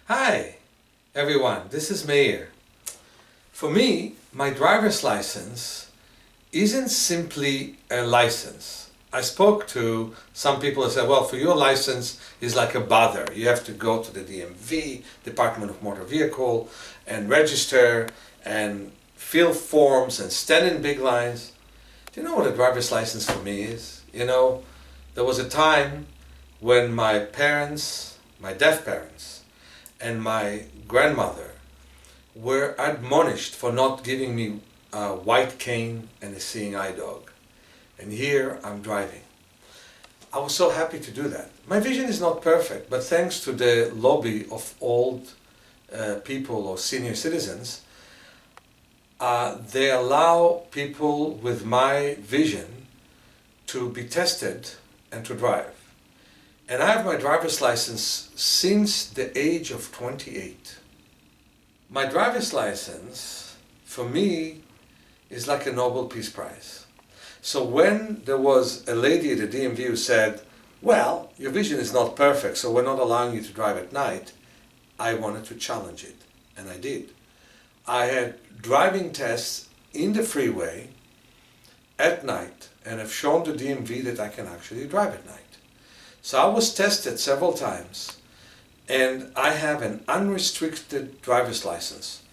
Hi everyone, this is Meir. For me, my driver's license isn't simply a license. I spoke to some people who said, well, for your license is like a bother. You have to go to the DMV, Department of Motor Vehicle, and register and fill forms and stand in big lines. Do you know what a driver's license for me is? You know, there was a time when my parents, my deaf parents, and my grandmother were admonished for not giving me a white cane and a seeing eye dog. And here I'm driving. I was so happy to do that. My vision is not perfect, but thanks to the lobby of old people or senior citizens, they allow people with my vision to be tested and to drive. And I have my driver's license since the age of 28. My driver's license, for me, is like a Nobel Peace Prize. So when there was a lady at the DMV who said, well, your vision is not perfect, so we're not allowing you to drive at night, I wanted to challenge it, and I did. I had driving tests in the freeway at night, and have shown the DMV that I can actually drive at night. So I was tested several times, and I have an unrestricted driver's license.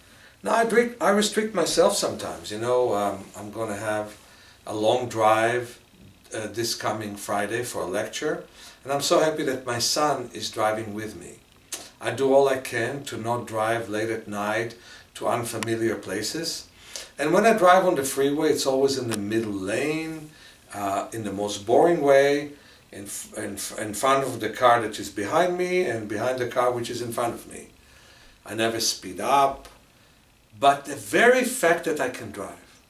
Now I restrict myself sometimes. You know, I'm going to have a long drive this coming Friday for a lecture, and I'm so happy that my son is driving with me. I do all I can to not drive late at night to unfamiliar places. And when I drive on the freeway, it's always in the middle lane, in the most boring way, in front of the car that is behind me and behind the car which is in front of me. I never speed up, but the very fact that I can drive,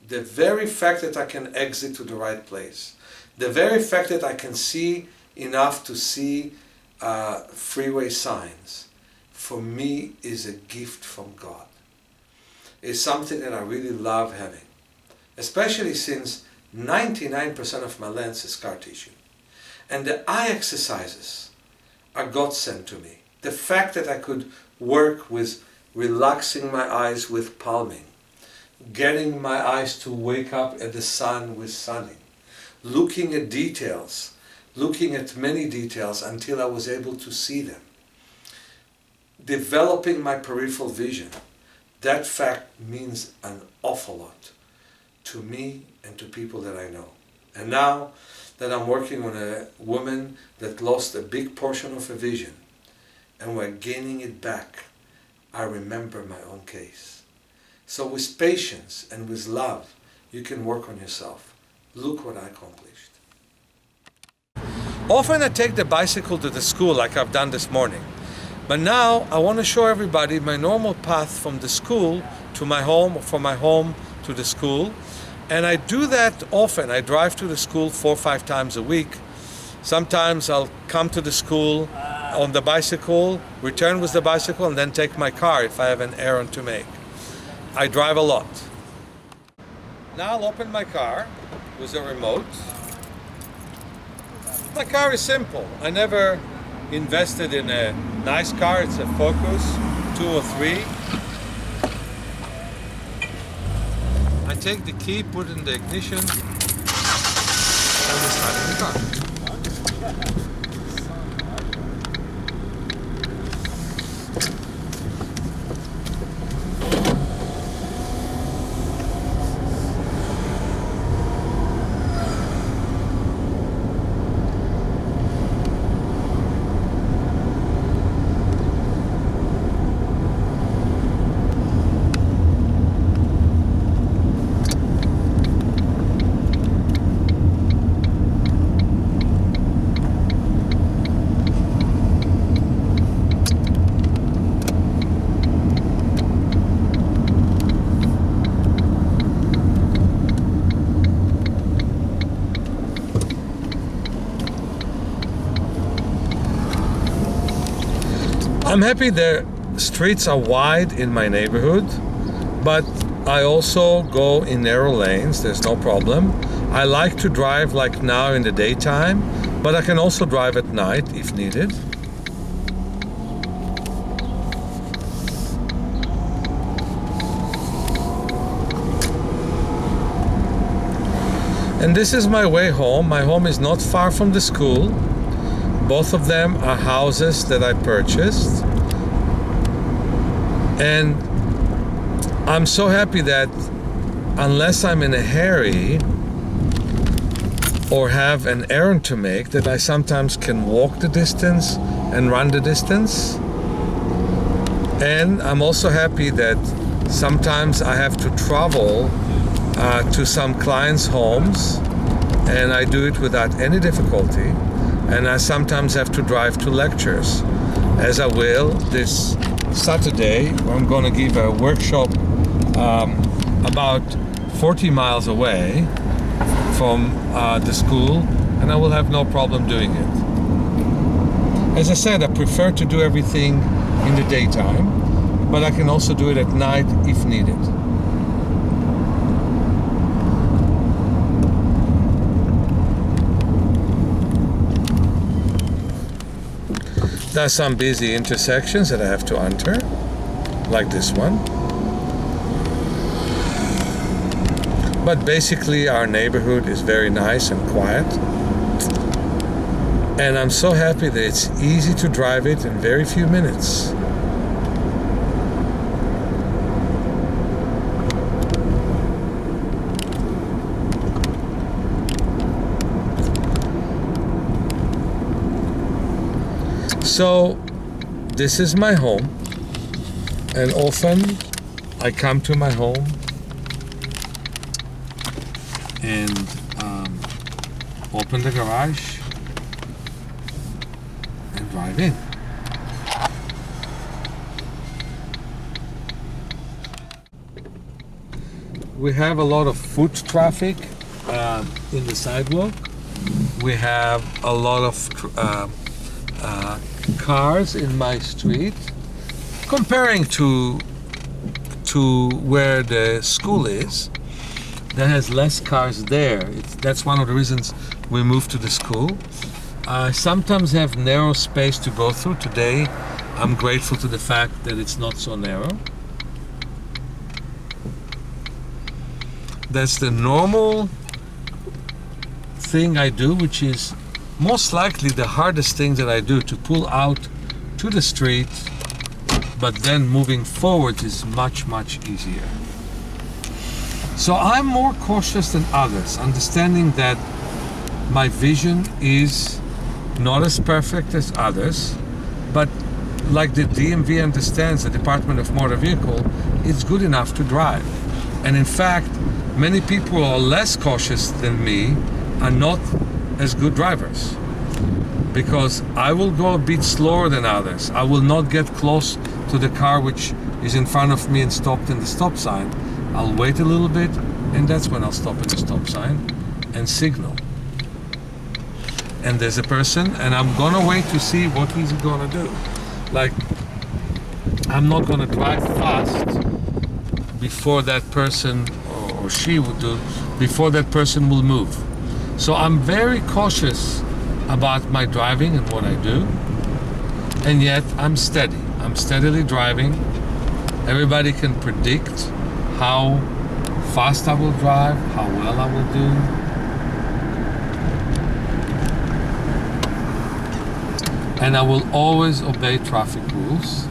the very fact that I can exit to the right place, the very fact that I can see enough to see freeway signs, for me is a gift from God. It's something that I really love having, especially since 99% of my lens is scar tissue. And the eye exercises are God sent to me. The fact that I could work with relaxing my eyes with palming, getting my eyes to wake up at the sun with sunning, looking at details, looking at many details until I was able to see them, developing my peripheral vision. That fact means an awful lot to me and to people that I know. And now that I'm working on a woman that lost a big portion of her vision, and we're gaining it back, I remember my own case. So with patience and with love, you can work on yourself. Look what I accomplished. Often I take the bicycle to the school like I've done this morning. But now I want to show everybody my normal path from the school to my home, or from my home to the school. And I do that often. I drive to the school 4 or 5 times a week. Sometimes I'll come to the school on the bicycle, return with the bicycle, and then take my car if I have an errand to make. I drive a lot. Now I'll open my car with a remote. My car is simple. I never invested in a nice car. It's a Focus 2 or 3. I take the key, put it in the ignition, and we start in the car. I'm happy the streets are wide in my neighborhood, but I also go in narrow lanes, there's no problem. I like to drive like now in the daytime, but I can also drive at night if needed. And this is my way home. My home is not far from the school. Both of them are houses that I purchased. And I'm so happy that unless I'm in a hurry or have an errand to make, that I sometimes can walk the distance and run the distance. And I'm also happy that sometimes I have to travel to some clients' homes, and I do it without any difficulty. And I sometimes have to drive to lectures, as I will this Saturday, where I'm going to give a workshop about 40 miles away from the school, and I will have no problem doing it. As I said, I prefer to do everything in the daytime, but I can also do it at night if needed. There are some busy intersections that I have to enter, like this one. But basically our neighborhood is very nice and quiet. And I'm so happy that it's easy to drive it in very few minutes. So this is my home, and often I come to my home and open the garage and drive in. We have a lot of foot traffic in the sidewalk. We have a lot of cars in my street. Comparing to where the school is, that has less cars there. That's one of the reasons we moved to the school. I sometimes have narrow space to go through. Today, I'm grateful to the fact that it's not so narrow. That's the normal thing I do, which is most likely the hardest thing that I do, to pull out to the street, but then moving forward is much, much easier. So I'm more cautious than others, understanding that my vision is not as perfect as others, but like the DMV understands, the Department of Motor Vehicle, it's good enough to drive. And in fact, many people who are less cautious than me are not as good drivers, because I will go a bit slower than others. I will not get close to the car which is in front of me and stopped in the stop sign. I'll wait a little bit, and that's when I'll stop at the stop sign and signal. And there's a person, and I'm gonna wait to see what he's gonna do. Like, I'm not gonna drive fast before that person, or she would do, before that person will move. So I'm very cautious about my driving and what I do, and yet I'm steady. I'm steadily driving. Everybody can predict how fast I will drive, how well I will do. And I will always obey traffic rules.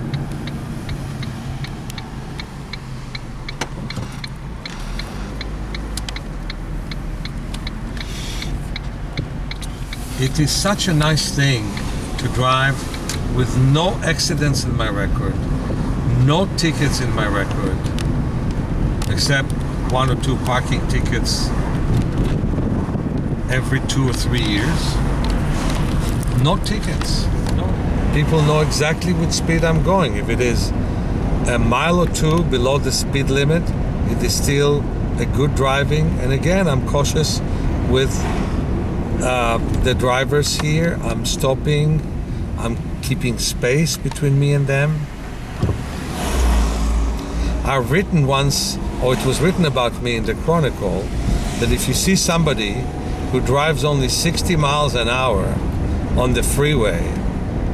It is such a nice thing to drive with no accidents in my record, no tickets in my record, except 1 or 2 parking tickets every 2 or 3 years. No tickets. No. People know exactly what speed I'm going. If it is a mile or 2 below the speed limit, it is still a good driving. And again, I'm cautious with the drivers here. I'm stopping. I'm keeping space between me and them. I've written once, or it was written about me in the Chronicle, that if you see somebody who drives only 60 miles an hour on the freeway,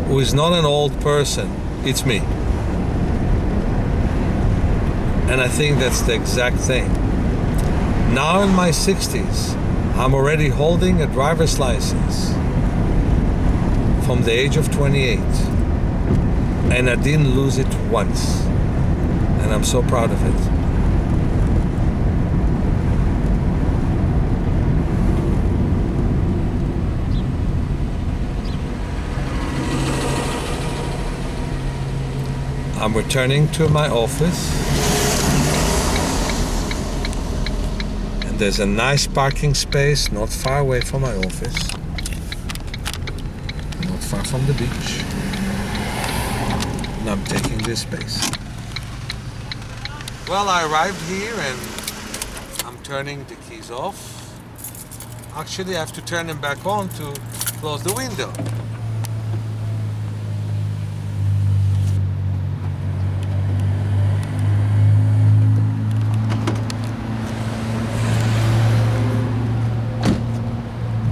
who is not an old person, it's me. And I think that's the exact thing. Now in my 60s, I'm already holding a driver's license from the age of 28, and I didn't lose it once, and I'm so proud of it. I'm returning to my office, and there's a nice parking space not far away from my office, not far from the beach, and I'm taking this space. Well, I arrived here and I'm turning the keys off. Actually, I have to turn them back on to close the window.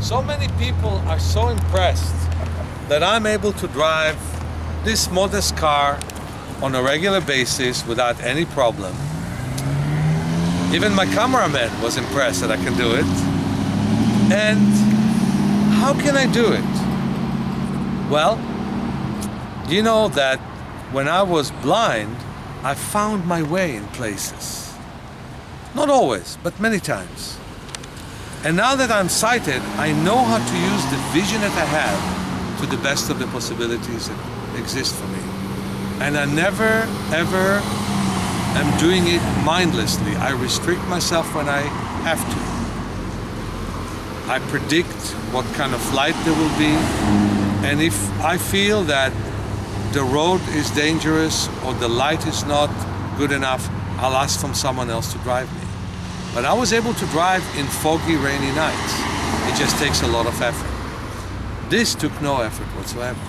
So many people are so impressed that I'm able to drive this modest car on a regular basis without any problem. Even my cameraman was impressed that I can do it. And how can I do it? Well, you know that when I was blind, I found my way in places. Not always, but many times. And now that I'm sighted, I know how to use the vision that I have to the best of the possibilities that exist for me. And I never, ever am doing it mindlessly. I restrict myself when I have to. I predict what kind of light there will be. And if I feel that the road is dangerous or the light is not good enough, I'll ask from someone else to drive me. But I was able to drive in foggy, rainy nights. It just takes a lot of effort. This took no effort whatsoever.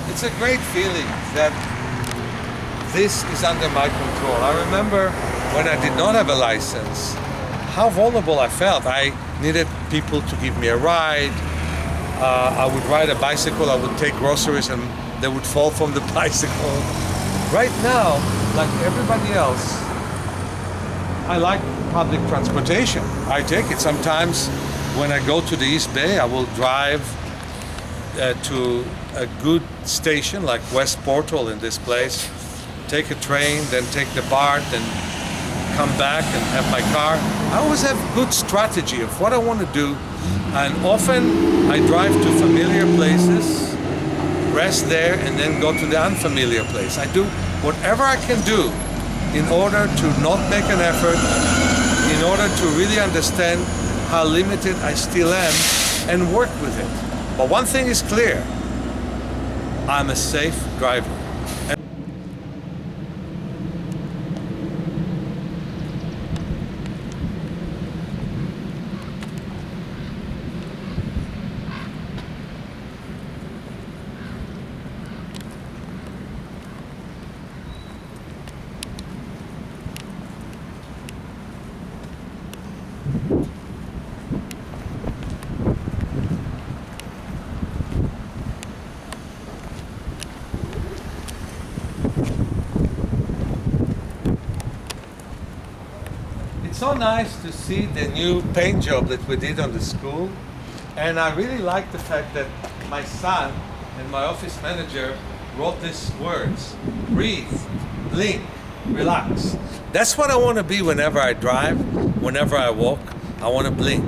It's a great feeling that this is under my control. I remember when I did not have a license, how vulnerable I felt. I needed people to give me a ride. I would ride a bicycle, I would take groceries and they would fall from the bicycle. Right now, like everybody else, I like public transportation. I take it. Sometimes when I go to the East Bay, I will drive to a good station like West Portal in this place, take a train, then take the BART and come back and have my car. I always have good strategy of what I want to do. And often I drive to familiar places, rest there, and then go to the unfamiliar place. I do whatever I can do in order to not make an effort, in order to really understand how limited I still am and work with it. But one thing is clear, I'm a safe driver. It's so nice to see the new paint job that we did on the school, and I really like the fact that my son and my office manager wrote these words: breathe, blink, relax. That's what I want to be whenever I drive, whenever I walk. I want to blink,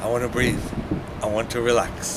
I want to breathe, I want to relax.